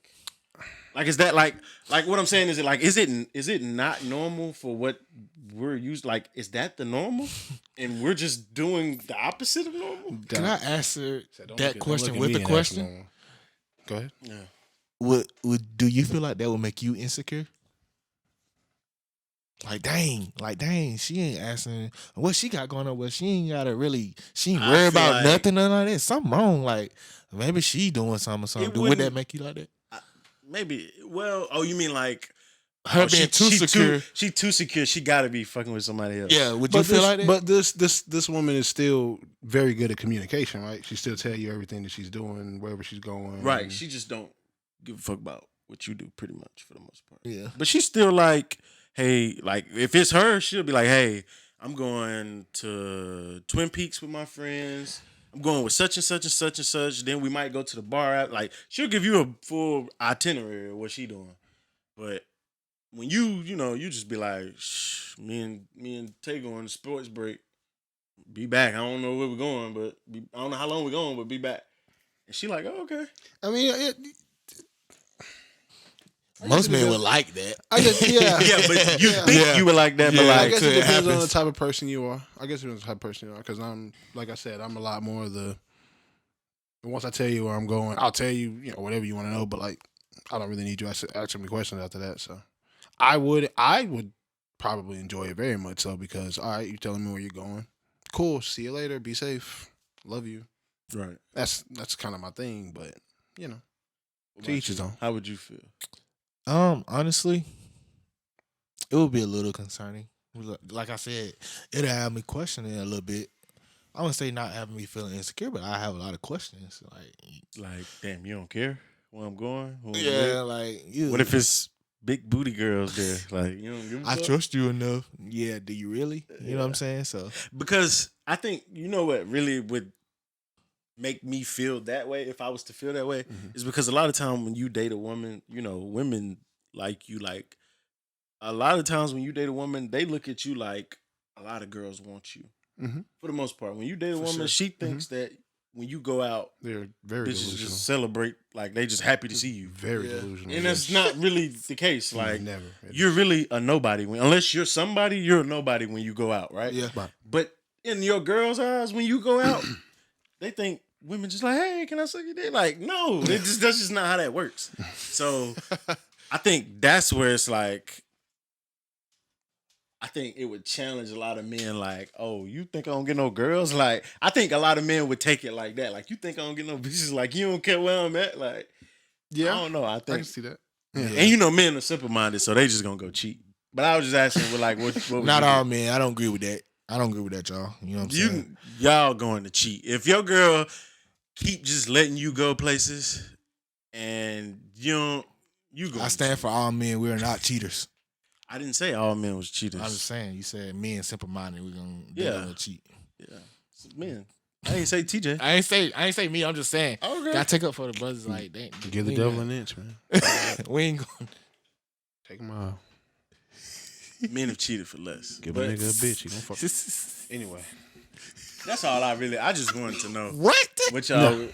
is that like what I'm saying? Is it not normal for what we're used? Like, is that the normal, and we're just doing the opposite of normal? Can I answer that question Don't with look a at me and ask question? normal. Go ahead. Yeah. Do you feel like that would make you insecure? Like dang, she ain't asking what she got going on. Well, she ain't worried about like- nothing or like that. Something wrong. Like maybe she doing something or something. Would that make you like that? Maybe. Well, you mean like Her being too secure. She too secure. She got to be fucking with somebody else. Yeah. Would you feel like that? But this woman is still very good at communication, right? She still tell you everything that she's doing, wherever she's going. Right. She just don't give a fuck about what you do, pretty much, for the most part. Yeah. But she's still like, hey, like if it's her, she'll be like, hey, I'm going to Twin Peaks with my friends. I'm going with such and such and such and such. Then we might go to the bar. Like, she'll give you a full itinerary of what she doing. But when you just be like, shh, me and Tay going to sports break. Be back. I don't know where we're going, but I don't know how long we're going, but be back. And she like, oh, okay. I mean, most men would like that. I guess, yeah. Yeah, but you think you would like that, but Yeah, like, I guess it depends on the happens. type of person you are. Because I'm, like I said, I'm a lot more of the. Once I tell you where I'm going, I'll tell you, whatever you want to know. But like, I don't really need you asking me questions after that. So, I would probably enjoy it very much so because all right, you telling me where you're going. Cool. See you later. Be safe. Love you. right. That's kind of my thing. But to each his own. How would you feel? Honestly, it would be a little concerning. Like I said, it'll have me questioning a little bit. I wouldn't say not having me feeling insecure, but I have a lot of questions. Like, damn, you don't care where I'm going? Who I'm Yeah, with? like you. What if it's big booty girls there? Like, you don't give a I fuck? trust you enough? Yeah, do you really? You know what I'm saying? So Because I think, you know what really would make me feel that way, if I was to feel that way, is because a lot of time when you date a woman, women like you, like, a lot of times when you date a woman, they look at you like a lot of girls want you. Mhm. For the most part. When you date a For woman, sure. she thinks that when you go out, They're very bitches delusional. just celebrate, like they just happy to see you. Very Yeah. delusional. And that's not really the case. Like, never. you're really a nobody. Unless you're somebody, you're a nobody when you go out, right? yeah, Right. But in your girls' eyes, when you go out, they think women just like, hey, can I suck your dick? Like, no, that's just not how that works. So I think that's where it's like, I think it would challenge a lot of men. Like, oh, you think I don't get no girls? Like, I think a lot of men would take it like that. Like, you think I don't get no bitches? Like, you don't care where I'm at? Like, Yeah, I don't know. I I think, can see that. and men are simple minded, so they just gonna go cheat. But I was just asking, what would not you all do? men. I don't agree with that. I don't agree with that, y'all. You know what I'm saying? Y'all going to cheat if your girl keep just letting you go places, and you go. I stand for all men. We're not cheaters. I didn't say all men was cheaters. I was saying, you said men simple minded. We're gonna cheat. Yeah, it's men. I ain't say TJ. I ain't say me. I'm just saying. Okay. Gotta take up for the brothers. Like, dang, Give the we devil ain't an inch, man. got- we ain't going. Take him out. Men have cheated for less. Give But a nigga a bitch. He gonna fuck. Anyway, that's all I just wanted to know. What? Y'all?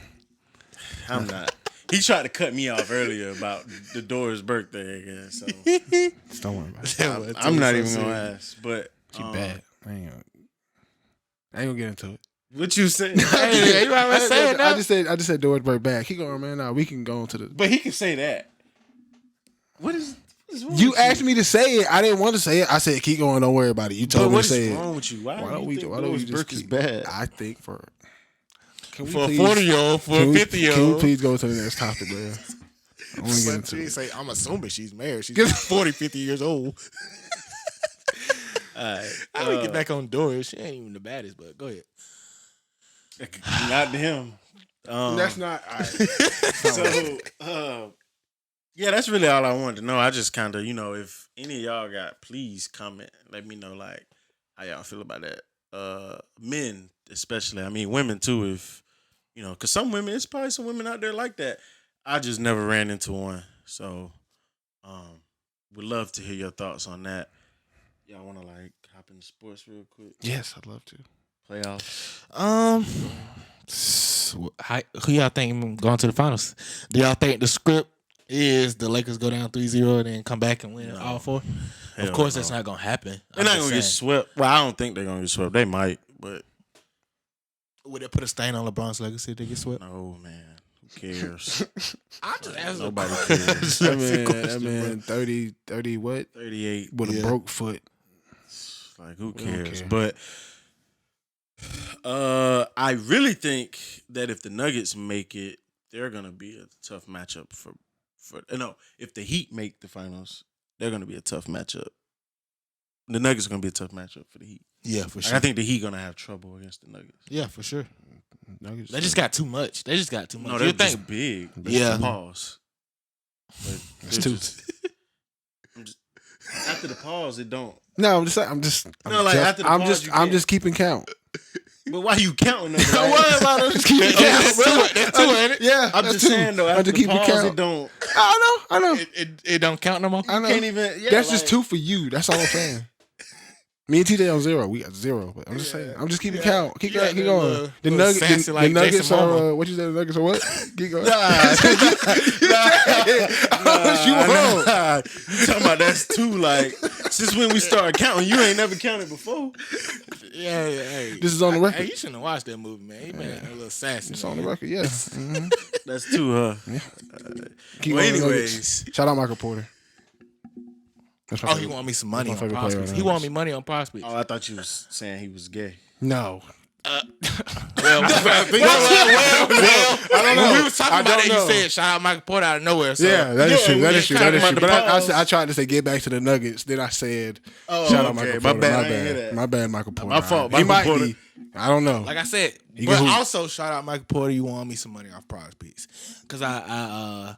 I'm not. He tried to cut me off earlier about the Doris birthday again. So just don't worry about it. I'm not even gonna ask. But She bad. I ain't gonna get into it. what you say? Hey, you already said I that. just said Doris Burke back. He going, man. Nah, we can go into the. But he can say that. What is wrong You with asked me to say it. I didn't want to say it. I said, keep going. Don't worry about it. You But told me what to is say it. wrong with you? Why don't we? think Why don't Doris we just Burke is keep, bad? I think for. Can we For a please- 40-year-old, for a can we- 50-year-old. Can we please go to the next topic, bro? I want to get But into she it. say, I'm assuming she's married. She's 40, 50 years old. All right. How we get back on Doris? She ain't even the baddest, but go ahead. Not to him. That's not. All right. So Yeah, that's really all I wanted to know. I just kind of, if any of y'all got, please comment. Let me know, like, how y'all feel about that. Men, especially. I mean, women too. If because some women, it's probably some women out there like that. I just never ran into one, so would love to hear your thoughts on that. Y'all want to like hop into sports real quick? Yes, I'd love to. Playoffs. Who y'all think going to the finals? Do y'all think the script is the Lakers go down 3-0 and then come back and win No. all four? Hell Of course, no. that's not gonna happen. They're not gonna get swept. Well, I don't think they're gonna get swept. They might, but Would it put a stain on LeBron's legacy if they get swept? no, man. Who cares? I just asked Nobody cares. That man 30 what? 38 With a broke foot. Like, who We don't cares? care. But I really think that if the Nuggets make it, they're gonna be a tough matchup for. No, if the Heat make the finals, they're gonna be a tough matchup. The Nuggets are gonna be a tough matchup for the Heat. Yeah, for Like, sure. I think the Heat gonna have trouble against the Nuggets. Yeah, for sure. Nuggets. They just got too much. No, they're You think? just big. Yeah. Pause. But It's they're too. just- after the pause, it don't. No, I'm just keeping count. But why you counting them? Don't worry about it. I'm just keeping count. That's two, ain't it? Yeah, I'm that's just two. saying though. I'm After just the keeping pause, count. it don't. I know. It don't count no more. I know. Can't even. Yeah, That's like, just 2 for you. That's all I'm saying. Me and TJ on 0. We got 0. But I'm just saying. I'm just keeping count. Keep going. The little sassy the like Nuggets Jason are. Momoa. What you said? The Nuggets are what? Keep going. You talking about that's 2? Like, since when we started counting, you ain't never counted before. Yeah, hey. This is on the record. Hey, you shouldn't have watched that movie, man. He been a little sassy. It's man. on the record. Yeah. Mhm. That's 2, huh? Keep Well, going, Nuggets. anyways, Shout out Michael Porter. That's my Oh, he favorite. want me some money That's on my favorite player prospects. on He the want me Nuggets. money on prospects. oh, I thought you was saying he was gay. No. Well, I don't know. when we was talking I about don't that, know. you said shout out Michael Porter out of nowhere. So. Yeah, that is true. That is true. That is talking true. about But the pause. I tried to say get back to the Nuggets. Then I said Oh, shout out okay. Michael My Porter. bad. My I didn't hear bad. that. My bad, Michael Porter. My fault, He Michael might Porter. be. I don't know. Like I said, He but can hoop. also shout out Michael Porter. You want me some money off prospects because I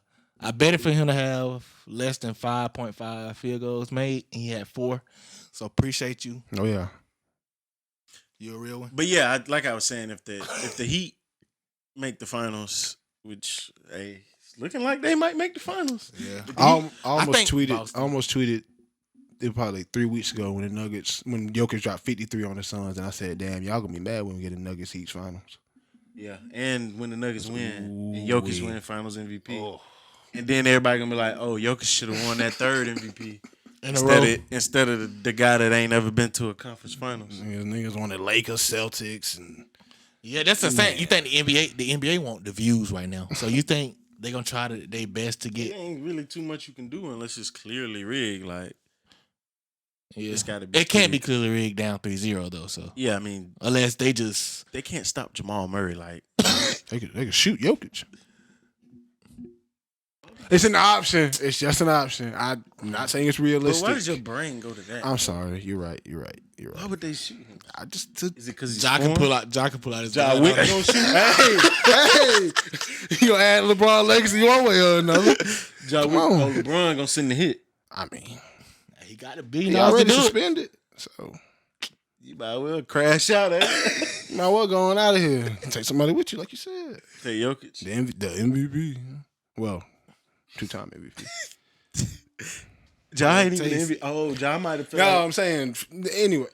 betted for him to have less than 5.5 field goals made, and he had 4. So appreciate you. Oh yeah. You're a real one. But yeah, like I was saying, if the Heat make the finals, which it's looking like they might make the finals. Yeah. But the I Heat- almost think tweeted. Boston. I almost tweeted. It was probably like 3 weeks ago when Jokic dropped 53 on the Suns, and I said, "Damn, y'all gonna be mad when we get the Nuggets Heat finals." yeah, and when the Nuggets win, and Ooh, Jokic wee. win Finals MVP, Oh. and then everybody gonna be like, "Oh, Jokic should have won that 3rd MVP." In a row. Instead of the guy that ain't never been to a conference finals. Niggas wanted Lakers, Celtics, and Yeah, that's the same. You think the NBA want the views right now? So you think they gonna try their best to It get? ain't really too much you can do unless it's clearly rigged. Like, Yeah. it's gotta be It can't be rigged. clearly rigged down 3-0 though. So Yeah, I mean, unless they just they can't stop Jamal Murray. Like, they could shoot Jokic. It's an option. It's just an option. I'm not saying it's but realistic. why does your brain go to that? I'm sorry. You're right. Why would they shoot him? I just Is it because he's Ja can pull out his Ja gun. Wick gonna shoot? hey, you gonna add LeBron legacy one way or another? Ja Wick, on. LeBron gonna send the hit. I mean, He got to be. he He already already do it. suspended, so You might well crash out at you might well going out of here. Take somebody with you, like you said. Say Jokic. The MVP. Well, 2-time MVP. Ja ain't even MVP. Oh, Ja might have No, felt I'm saying anyway.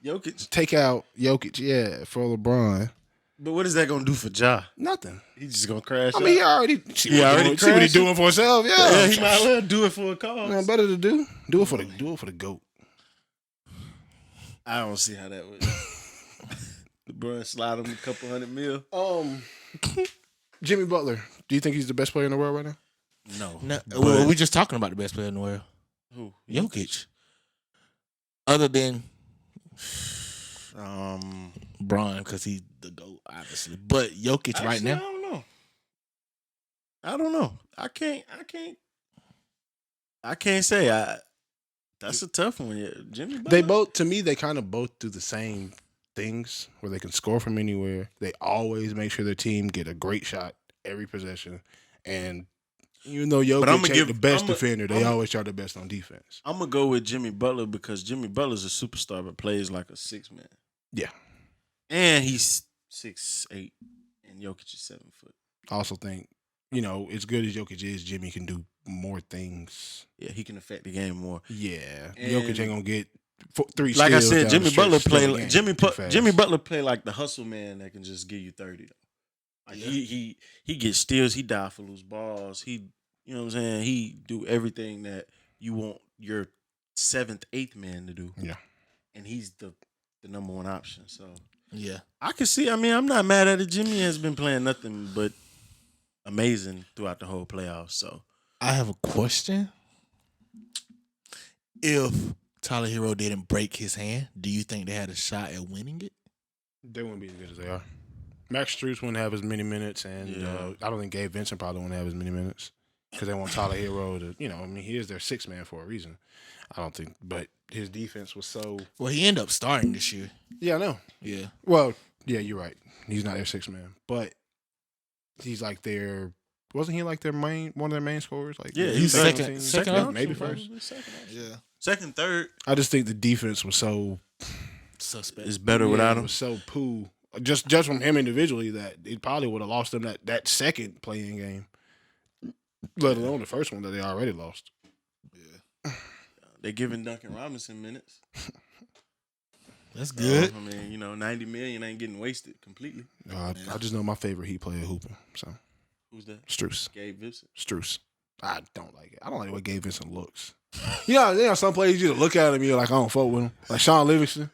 Jokic. Take out Jokic, yeah, for LeBron. But what is that gonna do for Ja? Nothing. He's just gonna crash I out. mean, he already see what already he crashed. doing for himself. Yeah, Yeah, he might as well do it for a cause. Nothing better to do. Do it for the GOAT. I don't see how that would. LeBron slide him a couple $100 million. Jimmy Butler. Do you think he's the best player in the world right now? No. No, But- well, we just talking about the best player in the world, Who? Jokic. Other than Bron, because he's the GOAT, obviously. But Jokic right Actually, now, I don't know. I can't say. That's a tough one. Yeah. Jimmy Butler. They both, to me, they kind of both do the same things where they can score from anywhere. They always make sure their team get a great shot every possession, and Even though But I'ma Jokic ain't give- the best I'ma- defender, they I'ma- always try their best on defense. I'm gonna go with Jimmy Butler because Jimmy Butler's a superstar but plays like a 6 man. Yeah. And he's 6'8", and Jokic is 7 foot. I also think, as good as Jokic is, Jimmy can do more things. Yeah, he can affect the game more. Yeah. And- Jokic ain't gonna get 3 Like I steals said, down Jimmy the stretch Butler to play steal the like game Jimmy too Butler play like the hustle man that can just give you 30 though. Like he gets steals, he dive for loose balls. He, you know what I'm saying? He do everything that you want your 7th, 8th man to do. Yeah. And he's the number one option. So Yeah. I can see. I mean, I'm not mad at it. Jimmy has been playing nothing but amazing throughout the whole playoffs. So I have a question. If Tyler Hero didn't break his hand, do you think they had a shot at winning it? They wouldn't be as good as they are. Max Strus wouldn't have as many minutes, and I don't think Gabe Vincent probably wouldn't have as many minutes because they want Tyler Hero to, he is their 6th man for a reason. I don't think, but his defense was so. Well, he ended up starting this year. Yeah, I know. Yeah. Well, yeah, you're right. He's not their 6th man, but he's like their. Wasn't he like one of their main scorers? Like yeah, he's second second maybe first. Yeah. Second, third. I just think the defense was so. Suspect. It's better without It him. was so poo. Just from him individually, that it probably would have lost them that second playing game, let alone the first one that they already lost. Yeah. They giving Duncan Robinson minutes. That's good. I mean, 90 million ain't getting wasted completely. I just know my favorite Heat player hooping. So Who's that? Strus. Gabe Vincent. Strus. I don't like it. I don't like the way Gabe Vincent looks. Some players you just look at him and you're like, I don't fuck with him. Like Sean Livingston.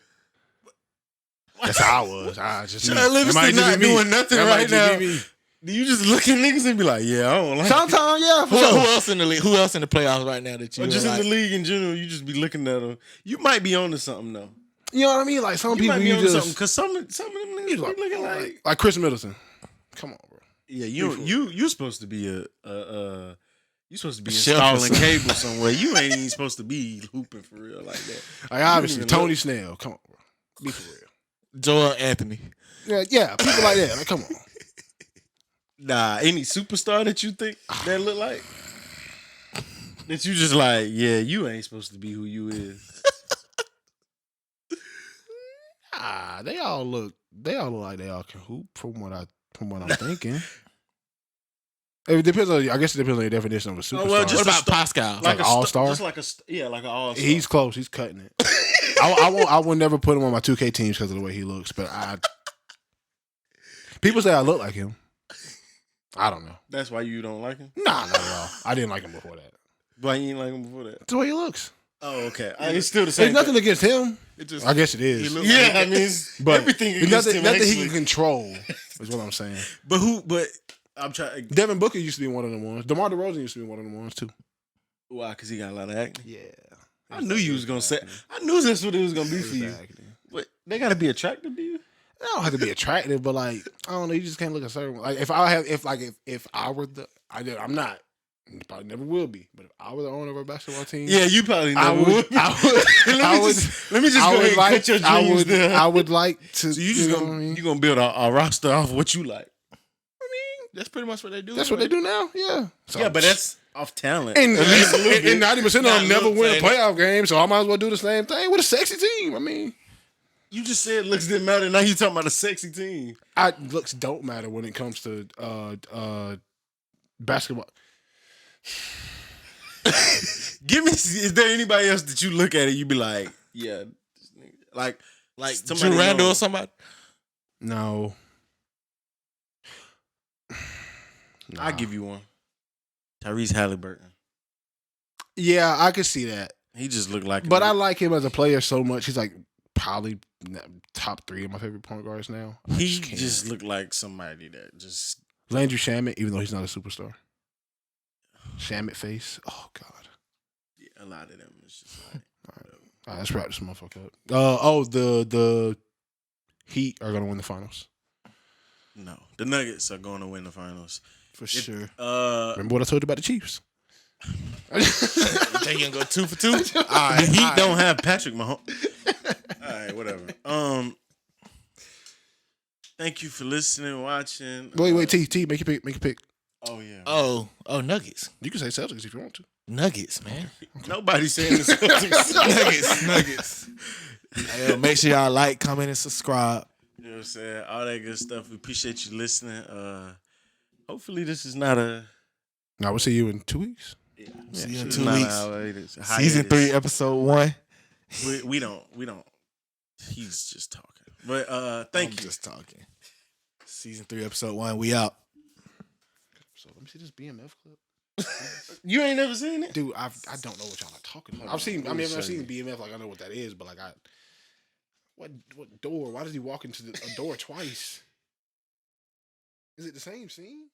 That's how I was. Sean Livingston not doing nothing right now. Do you just look at niggas and be like, yeah, I don't like it? Sometimes, yeah, for Who sure. else in the league? Who else in the playoffs right now that you Or just like? in the league in general, you just be looking at them. You might be on to something though. You know what I mean? Like some You people might be you on to just something because some of them niggas be looking like Chris Middleton. Come on, bro. yeah, you're supposed to be you're supposed to be Chef installing or something. cable somewhere. You ain't even supposed to be hooping for real like that. Like obviously even Tony look. Snell. Come on, bro. Be for real. Joel Anthony. Yeah, people like that. Like, come on. Nah, any superstar that you think that look like that you just like, yeah, you ain't supposed to be who you is. They all look like they all can hoop from what I'm thinking. It depends on. I guess it depends on your definition of a superstar. well, just What about Pascal? Like an all-star? just like like an all-star. He's close. He's cutting it. I will never put him on my 2K teams because of the way he looks. But people say I look like him. I don't know. That's why you don't like him. Nah, not at all. I didn't like him before that. Why you ain't like him before that? That's the way he looks. Oh, okay. It's still the same. There's nothing against him. It just, I guess it is. yeah, I mean, it's But everything there's against nothing, him. nothing he actually. can control. Is what I'm saying. But I'm trying. Devin Booker used to be one of them ones. DeMar DeRozan used to be one of them ones too. Why? Because he got a lot of acne. Yeah. I knew you was gonna say. I knew that's what it was gonna be for you. But they gotta be attractive to you. I don't have to be attractive, but like I don't know, you just can't look a certain way. Like if I were I'm not, probably never will be. But if I were the owner of a basketball team, Yeah, you probably never would. Let me just I go would ahead and like. cut your dreams down. I would like to. So you just know gonna what I mean? you gonna build a roster off what you like. That's pretty much what they do. That's what they do now. Yeah. So, Yeah, but that's off talent. and At least a little bit. 90% of them Not never look win a saying playoff game. So I might as well do the same thing with a sexy team. I mean, You just said looks didn't matter. Now you talking about a sexy team. looks don't matter when it comes to basketball. Give me. Is there anybody else that you look at it you be like, yeah, this nigga, like somebody Drew Randall known. or somebody. No. I'll give you one. Tyrese Halliburton. Yeah, I could see that. He just looked like. But I like him as a player so much. He's like probably top 3 of my favorite point guards now. he can't. just looked like somebody that just. Landry Shamet, even though he's not a superstar. Shamet face. Oh God. Yeah, a lot of them. It's just like. All right, let's wrap this motherfucker up. The Heat are gonna win the finals No, the Nuggets are going to win the finals For sure. Remember what I told you about the Chiefs? You think you gonna go 2 for 2? the Heat don't have Patrick Mahomes. All right, whatever. Thank you for listening, watching. Wait, T, make your pick. Oh yeah. Oh, Nuggets. You can say Celtics if you want to. Nuggets, man. Nobody's saying the Celtics. Nuggets. Hey, make sure y'all like, comment, and subscribe. You know what I'm saying? All that good stuff. We appreciate you listening. Hopefully this is not a Now we'll see you in 2 weeks. See you in it's 2 not a weeks. hiatus. Season 3, episode 1. We don't. He's just talking. But thank you. Just talking. Season 3, episode 1. We out. So let me see this BMF clip. You ain't never seen it, Dude, I don't know what y'all are talking about. I've seen BMF, like I know what that is, but like what door? Why does he walk into a door twice? Is it the same scene?